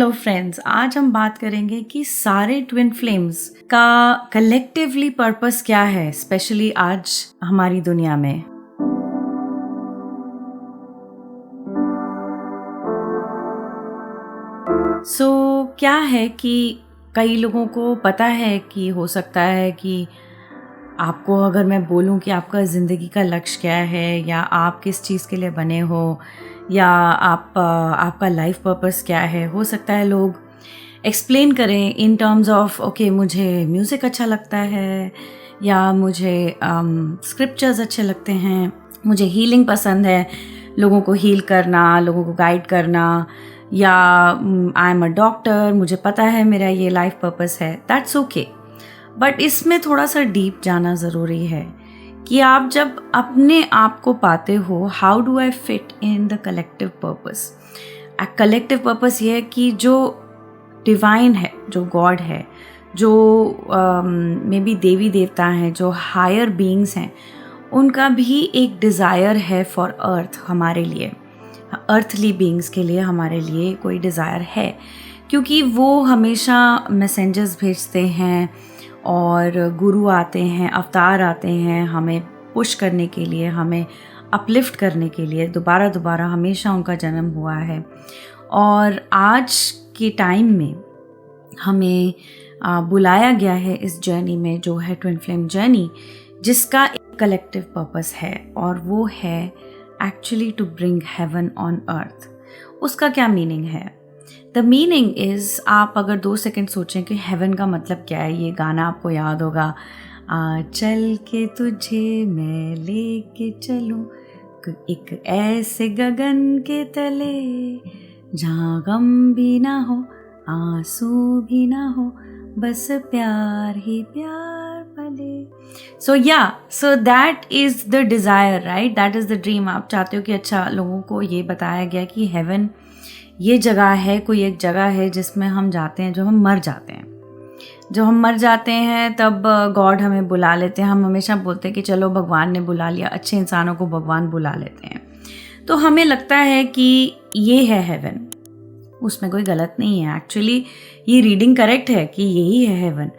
Hello friends, आज हम बात करेंगे कि सारे ट्विन फ्लेम्स का कलेक्टिवली पर्पस क्या है, स्पेशली आज हमारी दुनिया में। क्या है कि कई लोगों को पता है कि हो सकता है कि आपको अगर मैं बोलूं कि आपका ज़िंदगी का लक्ष्य क्या है या आप किस चीज़ के लिए बने हो या आपका लाइफ पर्पस क्या है, हो सकता है लोग एक्सप्लेन करें इन टर्म्स ऑफ ओके मुझे म्यूज़िक अच्छा लगता है या मुझे स्क्रिप्चर्स अच्छे लगते हैं, मुझे हीलिंग पसंद है, लोगों को हील करना, लोगों को गाइड करना, या आई एम अ डॉक्टर, मुझे पता है मेरा ये लाइफ पर्पस है। दैट्स ओके, बट इसमें थोड़ा सा डीप जाना ज़रूरी है कि आप जब अपने आप को पाते हो, how do I fit in the collective purpose. Collective purpose ये है कि जो डिवाइन है, जो गॉड है, जो मे बी देवी देवता हैं, जो हायर बीइंग्स हैं, उनका भी एक डिज़ायर है फॉर अर्थ, हमारे लिए, अर्थली बीइंग्स के लिए हमारे लिए कोई डिज़ायर है, क्योंकि वो हमेशा मैसेंजर्स भेजते हैं और गुरु आते हैं, अवतार आते हैं हमें पुश करने के लिए, हमें अपलिफ्ट करने के लिए। दोबारा दोबारा हमेशा उनका जन्म हुआ है और आज के टाइम में हमें बुलाया गया है इस जर्नी में, जो है ट्विन फ्लेम जर्नी, जिसका एक कलेक्टिव पर्पस है और वो है actually to bring heaven on earth. उसका क्या मीनिंग है? द मीनिंग इज़, आप अगर 2 सेकंड सोचें कि हेवन का मतलब क्या है, ये गाना आपको याद होगा, चल के तुझे मैं लेके चलूं एक ऐसे गगन के तले जहाँ गम भी ना हो, आंसू भी ना हो, बस प्यार ही प्यार पले। So that is the desire, right? That is the dream. आप चाहते हो कि अच्छा, लोगों को ये बताया गया कि हेवन ये जगह है, कोई एक जगह है जिसमें हम जाते हैं, जो हम मर जाते हैं। जब हम मर जाते हैं तब गॉड हमें बुला लेते हैं। हम हमेशा बोलते हैं कि चलो भगवान ने बुला लिया, अच्छे इंसानों को भगवान बुला लेते हैं। तो हमें लगता है कि ये है हेवन। उसमें कोई गलत नहीं है, एक्चुअली ये रीडिंग करेक्ट है कि यही है हेवन,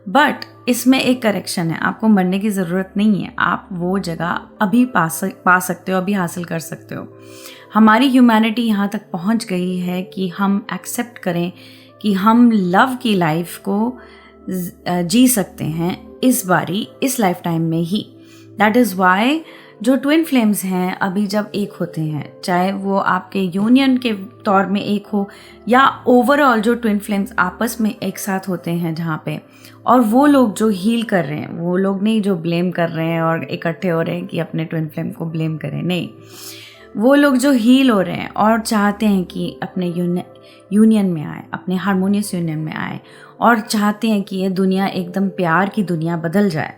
बट इसमें एक करेक्शन है। आपको मरने की ज़रूरत नहीं है, आप वो जगह अभी पा सकते हो, अभी हासिल कर सकते हो। हमारी ह्यूमैनिटी यहाँ तक पहुँच गई है कि हम एक्सेप्ट करें कि हम लव की लाइफ को जी सकते हैं इस बारी, इस लाइफ टाइम में ही। दैट इज़ वाई जो ट्विन फ्लेम्स हैं अभी जब एक होते हैं, चाहे वो आपके यूनियन के तौर में एक हो या ओवरऑल जो ट्विन फ्लेम्स आपस में एक साथ होते हैं जहाँ पे, और वो लोग जो हील कर रहे हैं, वो लोग नहीं जो ब्लेम कर रहे हैं और इकट्ठे हो रहे हैं कि अपने ट्विन फ्लेम को ब्लेम करें, नहीं, वो लोग जो हील हो रहे हैं और चाहते हैं कि अपने यूनियन में आए, अपने हारमोनियस यूनियन में आए, और चाहते हैं कि ये दुनिया एकदम प्यार की दुनिया बदल जाए।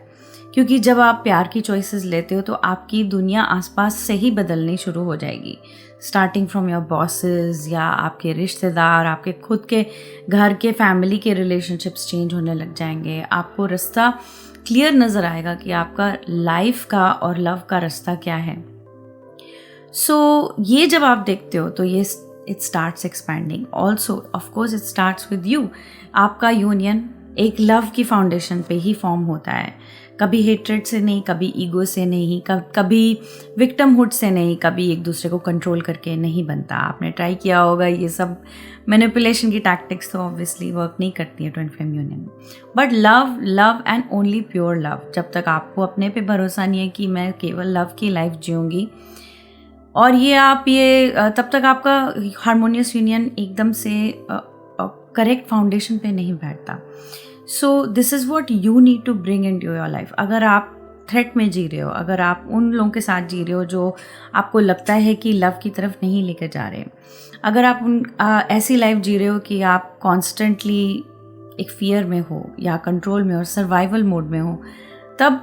क्योंकि जब आप प्यार की चॉइसेस लेते हो तो आपकी दुनिया आसपास से ही बदलनी शुरू हो जाएगी, स्टार्टिंग फ्रॉम योर बॉसेस या आपके रिश्तेदार, आपके खुद के घर के फैमिली के रिलेशनशिप्स चेंज होने लग जाएंगे। आपको रास्ता क्लियर नज़र आएगा कि आपका लाइफ का और लव का रास्ता क्या है। ये जब आप देखते हो तो ये it starts expanding. Also of course it starts with you. आपका यूनियन एक लव की फाउंडेशन पे ही फॉर्म होता है, कभी हेट्रेड से नहीं, कभी ईगो से नहीं, कभी विक्टिमहुड से नहीं, कभी एक दूसरे को कंट्रोल करके नहीं बनता। आपने ट्राई किया होगा, ये सब मैनिपुलेशन की टैक्टिक्स तो ऑब्वियसली वर्क नहीं करती है ट्विन फ्लेम यूनियन में। But love and only pure love, जब तक आपको अपने पे भरोसा नहीं है कि मैं केवल लव की लाइफ जीऊँगी, और तब तक आपका हारमोनियस यूनियन एकदम से करेक्ट फाउंडेशन पे नहीं बैठता। So this is what you need to bring into your life. अगर आप थ्रेट में जी रहे हो, अगर आप उन लोगों के साथ जी रहे हो जो आपको लगता है कि लव की तरफ नहीं लेकर जा रहे, अगर आप ऐसी लाइफ जी रहे हो कि आप कॉन्स्टेंटली एक फियर में हो या कंट्रोल में हो, सर्वाइवल मोड में हो, तब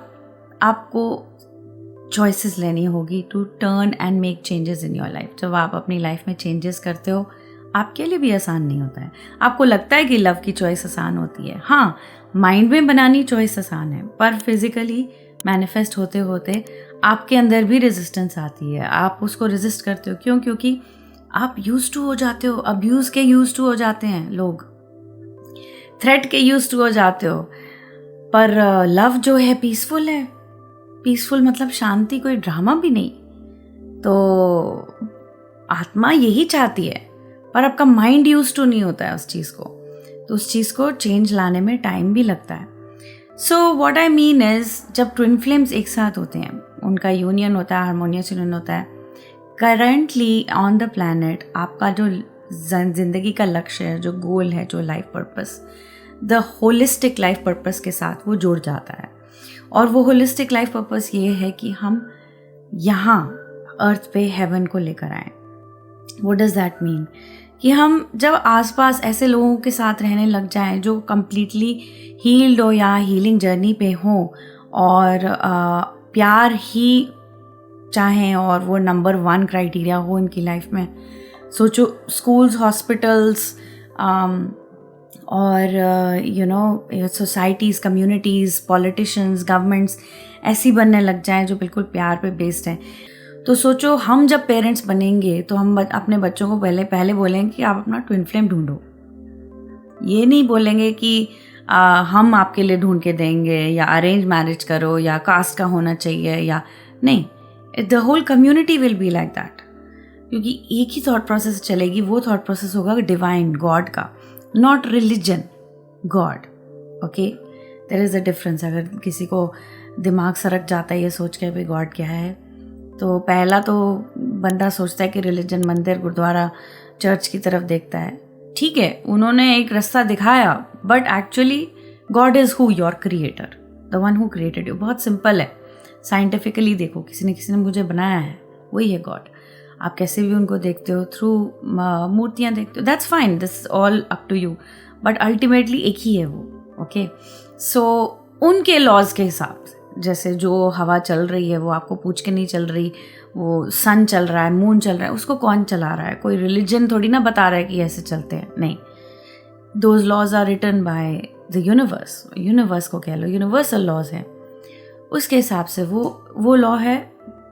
आपको चॉइसेस लेनी होगी to turn and make changes in your life. जब आप अपनी लाइफ में चेंजेस करते हो, आपके लिए भी आसान नहीं होता है। आपको लगता है कि लव की चॉइस आसान होती है, हाँ, माइंड में बनानी चॉइस आसान है, पर फिजिकली मैनिफेस्ट होते होते आपके अंदर भी रेजिस्टेंस आती है। आप उसको रेजिस्ट करते हो, क्यों? क्योंकि आप यूज टू हो जाते हो, अब्यूज़ के यूज टू हो जाते हैं लोग, थ्रेट के यूज टू हो जाते हो। पर लव जो है पीसफुल है, पीसफुल मतलब शांति, कोई ड्रामा भी नहीं। तो आत्मा यही चाहती है, पर आपका माइंड यूज टू नहीं होता है उस चीज़ को, तो उस चीज़ को चेंज लाने में टाइम भी लगता है। So what I mean is, जब ट्विन फ्लेम्स एक साथ होते हैं, उनका यूनियन होता है, हारमोनियस यूनियन होता है, करंटली ऑन द प्लैनेट आपका जो ज़िंदगी का लक्ष्य है, जो गोल है, जो life purpose, the holistic life purpose के साथ वो जुड़ जाता है। और वो होलिस्टिक लाइफ पर्पस ये है कि हम यहाँ अर्थ पे हेवन को लेकर आएँ। What does that mean? कि हम जब आसपास ऐसे लोगों के साथ रहने लग जाएं जो कम्प्लीटली हील्ड हो या हीलिंग जर्नी पे हो और प्यार ही चाहें और वो नंबर 1 क्राइटेरिया हो इनकी लाइफ में। सोचो स्कूल्स, हॉस्पिटल्स और सोसाइटीज़, कम्युनिटीज़, पॉलिटिशियंस, गवर्नमेंट्स ऐसी बनने लग जाएं जो बिल्कुल प्यार पे बेस्ड हैं। तो सोचो हम जब पेरेंट्स बनेंगे तो हम अपने बच्चों को पहले बोलेंगे कि आप अपना ट्विन फ्लेम ढूंढो। ये नहीं बोलेंगे कि हम आपके लिए ढूंढ के देंगे या अरेंज मैरिज करो या कास्ट का होना चाहिए, या नहीं, the whole community will be like that, क्योंकि एक ही थॉट प्रोसेस चलेगी। वो थॉट प्रोसेस होगा डिवाइन, गॉड का, not religion, god. Okay, there is a difference. अगर किसी को दिमाग सरक जाता है ये सोच के भाई गॉड क्या है, तो पहला तो बंदा सोचता है कि रिलीजन मंदिर, गुरुद्वारा, चर्च की तरफ देखता है। ठीक है, उन्होंने एक रास्ता दिखाया, but actually God is who, your creator, the one who created you. बहुत सिंपल है, साइंटिफिकली देखो, किसी ने मुझे बनाया है, वही है गॉड। आप कैसे भी उनको देखते हो, थ्रू मूर्तियाँ देखते हो, that's fine, this all up to you, but ultimately एक ही है वो। ओके, सो उनके लॉज के हिसाब से, जैसे जो हवा चल रही है वो आपको पूछ के नहीं चल रही, वो सन चल रहा है, मून चल रहा है, उसको कौन चला रहा है? कोई रिलीजन थोड़ी ना बता रहा है कि ऐसे चलते हैं, नहीं। Those laws are written by the universe, universe को कह लो, यूनिवर्सल लॉज है। उसके हिसाब से वो लॉ है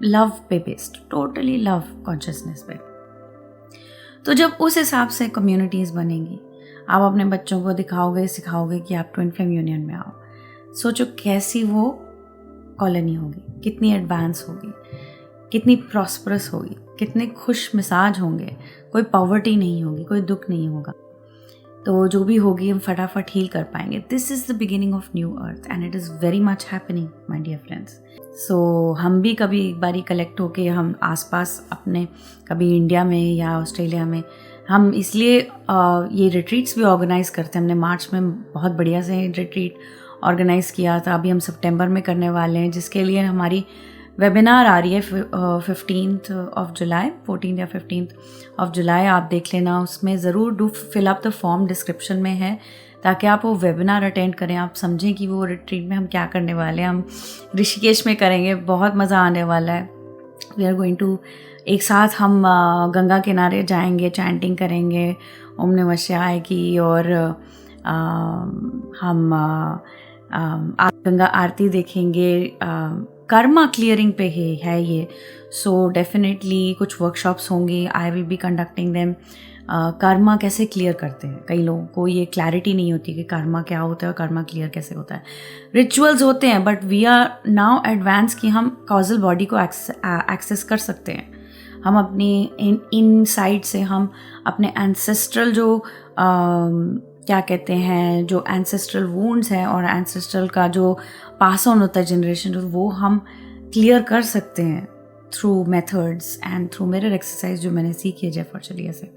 लव पे बेस्ड, टोटली लव कॉन्शियसनेस पे। तो जब उस हिसाब से कम्युनिटीज़ बनेंगी, आप अपने बच्चों को दिखाओगे, सिखाओगे कि आप ट्विन फ्लेम यूनियन में आओ। सोचो कैसी वो कॉलोनी होगी, कितनी एडवांस होगी, कितनी प्रॉस्परस होगी, कितने खुश मिजाज होंगे, कोई पॉवर्टी नहीं होगी, कोई दुख नहीं होगा। तो जो भी होगी हम फटाफट हील कर पाएंगे। This is the beginning of new earth and it is very much happening my dear friends. So हम भी कभी एक बारी कलेक्ट होके हम आसपास अपने, कभी इंडिया में या ऑस्ट्रेलिया में, हम इसलिए ये रिट्रीट्स भी ऑर्गेनाइज़ करते हैं। हमने मार्च में बहुत बढ़िया से रिट्रीट ऑर्गेनाइज़ किया था, अभी हम सितंबर में करने वाले हैं, जिसके लिए हमारी वेबिनार आ रही है 15th of जुलाई, 14th या 15th of जुलाई। आप देख लेना, उसमें ज़रूर do fill up the form, description में है, ताकि आप वो वेबिनार अटेंड करें, आप समझें कि वो रिट्रीट में हम क्या करने वाले हैं। हम ऋषिकेश में करेंगे, बहुत मज़ा आने वाला है। वी आर गोइंग टू, एक साथ हम गंगा किनारे जाएंगे, चैंटिंग करेंगे ओम नमः शिवाय की, और हम गंगा आरती देखेंगे। कर्मा क्लियरिंग पे है ये। सो डेफिनेटली कुछ वर्कशॉप्स होंगे, I will be conducting them. Karma कैसे क्लियर करते हैं, कई लोगों को ये क्लैरिटी नहीं होती कि कर्मा क्या होता है और कर्मा क्लियर कैसे होता है। रिचुअल्स होते हैं, but we are now advance कि हम कॉजल बॉडी को एक्सेस कर सकते हैं। हम अपनी इन साइड से हम अपने एंसेस्ट्रल जो क्या कहते हैं, जो एंसेस्ट्रल वूंड्स हैं और एंसेस्ट्रल का जो पास ऑन होता है जनरेशन, वो हम क्लियर कर सकते हैं through methods and through mirror exercise जो मैंने सीखी है जेफर चलिया से,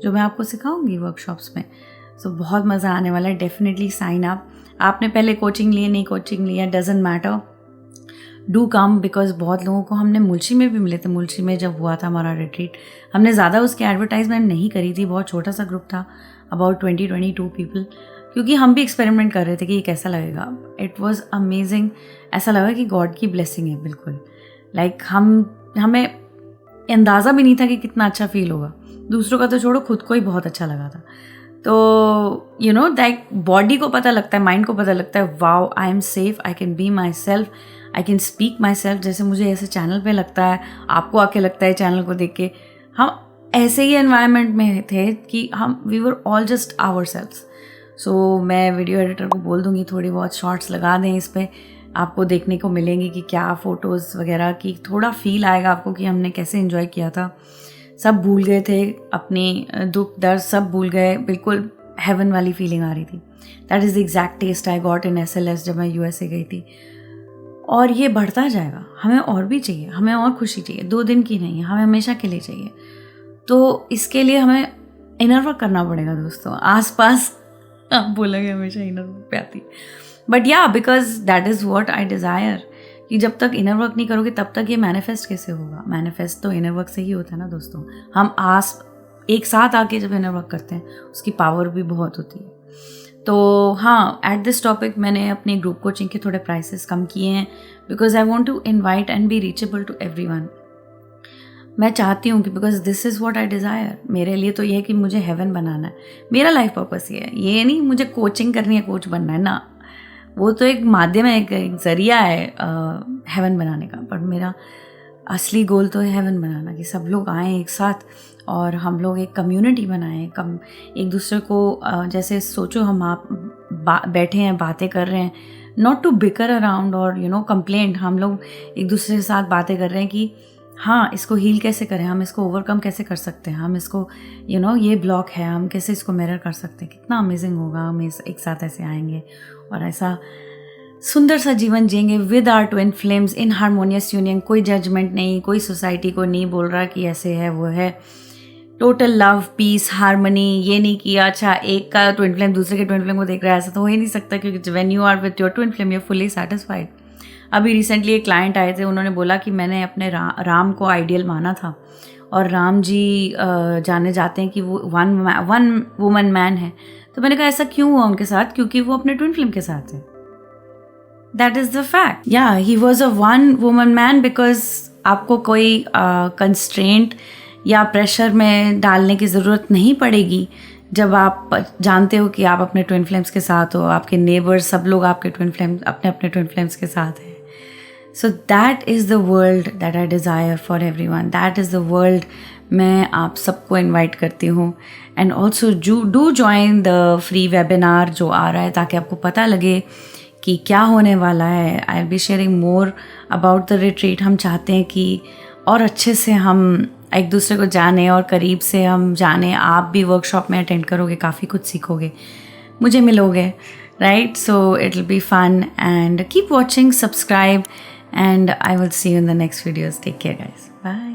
जो मैं आपको सिखाऊंगी वर्कशॉप्स में। सो बहुत मज़ा आने वाला है। Definitely sign up. आपने पहले कोचिंग ली, नहीं कोचिंग लिया, doesn't matter, do come, because बहुत लोगों को हमने मुल्शी में भी मिले थे। मुल्शी में जब हुआ था हमारा रिट्रीट, हमने ज़्यादा उसकी एडवर्टाइजमेंट नहीं करी थी, बहुत छोटा सा ग्रुप था, अबाउट 20-22 पीपल, क्योंकि हम भी एक्सपेरिमेंट कर रहे थे कि ये कैसा लगेगा। It was amazing. ऐसा लगा कि गॉड की ब्लेसिंग है बिल्कुल। लाइक हमें अंदाज़ा भी नहीं था कि कितना अच्छा फील होगा। दूसरों का तो छोड़ो, खुद को ही बहुत अच्छा लगा था। तो यू नो दैट बॉडी को पता लगता है, माइंड को पता लगता है, wow I am safe, I can be my self, I can speak my self. जैसे मुझे ऐसे चैनल पे लगता है, आपको आके लगता है चैनल को देख के, हम ऐसे ही एनवायरनमेंट में थे कि हम we were all just ourselves. So मैं वीडियो एडिटर को बोल दूँगी थोड़ी बहुत शॉर्ट्स लगा दें इस पर, आपको देखने को मिलेंगी कि क्या फ़ोटोज़ वगैरह की, थोड़ा फील आएगा आपको कि हमने कैसे एंजॉय किया था। सब भूल गए थे, अपनी दुख दर्द सब भूल गए, बिल्कुल हेवन वाली फीलिंग आ रही थी। That is the exact test I got in SLS जब मैं USA गई थी। और ये बढ़ता जाएगा, हमें और भी चाहिए, हमें और खुशी चाहिए, 2 दिन की नहीं, हमें हमेशा के लिए चाहिए। तो इसके लिए हमें इनर वर्क करना पड़ेगा दोस्तों। आसपास आप बोलेंगे हमेशा इनर वर्क पे आती है, बट या because that is what I desire, कि जब तक इनर वर्क नहीं करोगे तब तक ये मैनिफेस्ट कैसे होगा। मैनिफेस्ट तो इनर वर्क से ही होता है ना दोस्तों। हम एक साथ आके जब इनर वर्क करते हैं उसकी पावर भी बहुत होती है। तो हाँ, एट दिस टॉपिक मैंने अपने ग्रुप कोचिंग के थोड़े प्राइसेस कम किए हैं, because I want to invite and be reachable to everyone. मैं चाहती हूँ कि because this is what I desire, मेरे लिए तो ये है कि मुझे हेवन बनाना है, मेरा लाइफ पर्पस ये है। ये नहीं मुझे कोचिंग करनी है, कोच बनना है ना, वो तो एक माध्यम है, एक ज़रिया है हेवन बनाने का। पर मेरा असली गोल तो है हेवन बनाना, कि सब लोग आएँ एक साथ और हम लोग एक कम्युनिटी बनाएं, एक दूसरे को जैसे सोचो हम आप बैठे हैं, बातें कर रहे हैं, नॉट टू बिकर अराउंड और कंप्लेंट, हम लोग एक दूसरे के साथ बातें कर रहे हैं कि हाँ इसको हील कैसे करें, हम इसको ओवरकम कैसे कर सकते हैं, हम इसको ये ब्लॉक है, हम कैसे इसको मिरर कर सकते हैं। कितना अमेजिंग होगा हम एक साथ ऐसे आएंगे और ऐसा सुंदर सा जीवन जिएंगे with our twin flames in harmonious union. कोई जजमेंट नहीं, कोई सोसाइटी को नहीं बोल रहा कि ऐसे है वो है, टोटल लव, पीस, हारमनी। ये नहीं कि अच्छा एक का ट्विन फ्लेम दूसरे के ट्विन फ्लेम को देख रहा है, ऐसा तो हो ही नहीं सकता, क्योंकि when you are with your twin flame you are fully satisfied. अभी रिसेंटली एक क्लाइंट आए थे, उन्होंने बोला कि मैंने अपने राम को आइडियल माना था और राम जी जाने जाते हैं कि वो वन वुमन मैन है। तो मैंने कहा ऐसा क्यों हुआ उनके साथ, क्योंकि वो अपने ट्विन फ्लेम के साथ है। That is the fact. या he was a one woman man because आपको कोई कंस्ट्रेंट या प्रेशर में डालने की ज़रूरत नहीं पड़ेगी जब आप जानते हो कि आप अपने ट्विन फ्लेम्स के साथ हो, आपके नेबर्स सब लोग आपके अपने अपने ट्विन फ्लेम्स के साथ हैं। So that is the world that I desire for everyone, that is the world मैं आप सबको इनवाइट करती हूँ। And also do join the free webinar जो आ रहा है, ताकि आपको पता लगे कि क्या होने वाला है। I will be sharing more about the retreat. हम चाहते हैं कि और अच्छे से हम एक दूसरे को जाने और करीब से हम जाने। आप भी वर्कशॉप में अटेंड करोगे, काफ़ी कुछ सीखोगे, मुझे मिलोगे, right? So it will be fun and keep watching, subscribe, and I will see you in the next videos. Take care guys. Bye.